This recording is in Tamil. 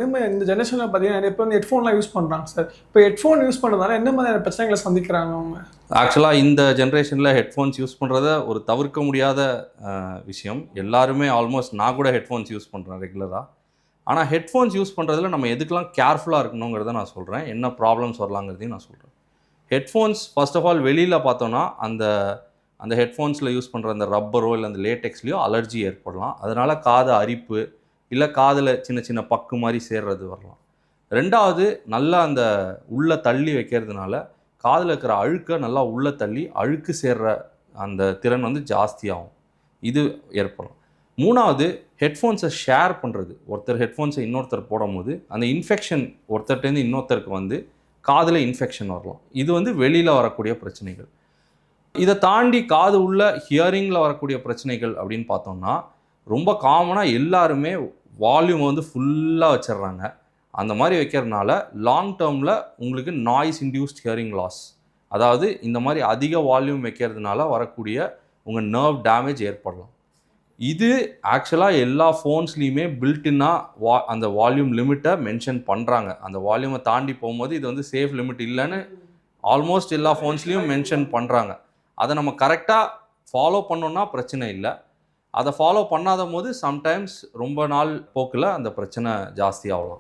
அதேமாதிரி இந்த ஜெனரேஷனில் பார்த்தீங்கன்னா நிறைய பேர் வந்து ஹெட்ஃபோன்லாம் யூஸ் பண்ணுறாங்க சார். இப்போ ஹெட்ஃபோன் யூஸ் பண்ணுறதால என்ன மாதிரியான பிரச்சனைகளை சந்திக்கிறாங்க அவங்க? ஆக்சுவலாக இந்த ஜென்ரேஷனில் ஹெட்ஃபோன்ஸ் யூஸ் பண்ணுறத ஒரு தவிர்க்க முடியாத விஷயம். எல்லாருமே ஆல்மோஸ்ட் நான் கூட ஹெட்ஃபோன்ஸ் யூஸ் பண்ணுறேன் ரெகுலராக. ஆனால் ஹெட்ஃபோன்ஸ் யூஸ் பண்ணுறதுல நம்ம எதுக்கெலாம் கேர்ஃபுல்லாக இருக்கணுங்கிறத நான் சொல்கிறேன். என்ன ப்ராப்ளம்ஸ் வரலாங்கிறதையும் நான் சொல்கிறேன். ஹெட்ஃபோன்ஸ் ஃபர்ஸ்ட் ஆஃப் ஆல் வெளியில் பார்த்தோன்னா அந்த ஹெட்ஃபோன்ஸில் யூஸ் பண்ணுற அந்த ரப்பரோ இல்லை அந்த லேட்டெக்ஸ்லையோ அலர்ஜி ஏற்படலாம். அதனால் காது அரிப்பு இல்லை காதில் சின்ன சின்ன பக்கு மாதிரி சேர்றது வரலாம். ரெண்டாவது, நல்லா அந்த உள்ளே தள்ளி வைக்கிறதுனால காதில் இருக்கிற அழுக்கை நல்லா உள்ளே தள்ளி அழுக்கு சேர்ற அந்த திறன் வந்து ஜாஸ்தியாகும். இது ஏற்படும். மூணாவது, ஹெட்ஃபோன்ஸை ஷேர் பண்ணுறது. ஒருத்தர் ஹெட்ஃபோன்ஸை இன்னொருத்தர் போடும்போது அந்த இன்ஃபெக்ஷன் ஒருத்தர்கிட்டேருந்து இன்னொருத்தருக்கு வந்து காதில் இன்ஃபெக்ஷன் வரலாம். இது வந்து வெளியில் வரக்கூடிய பிரச்சனைகள். இதை தாண்டி காது உள்ள ஹியரிங்கில் வரக்கூடிய பிரச்சனைகள் அப்படின்னு பார்த்தோம்னா, ரொம்ப காமனாக எல்லாருமே வால்யூம் வந்து ஃபுல்லாக வச்சிடுறாங்க. அந்த மாதிரி வைக்கிறதுனால லாங் டேர்மில் உங்களுக்கு நாய்ஸ் இன்டியூஸ்ட் ஹியரிங் லாஸ், அதாவது இந்த மாதிரி அதிக வால்யூம் வைக்கிறதுனால வரக்கூடிய உங்கள் நர்வ் டேமேஜ் ஏற்படலாம். இது ஆக்சுவலாக எல்லா ஃபோன்ஸ்லேயுமே பில்டின்னாக அந்த வால்யூம் லிமிட்டை மென்ஷன் பண்ணுறாங்க. அந்த வால்யூமை தாண்டி போகும்போது இது வந்து சேஃப் லிமிட் இல்லைன்னு ஆல்மோஸ்ட் எல்லா ஃபோன்ஸ்லேயும் மென்ஷன் பண்ணுறாங்க. அதை நம்ம கரெக்டாக ஃபாலோ பண்ணோன்னா பிரச்சனை இல்லை. அதை ஃபாலோ பண்ணாத போது சம்டைம்ஸ் ரொம்ப நாள் போக்கில் அந்த பிரச்சனை ஜாஸ்தியாகலாம்.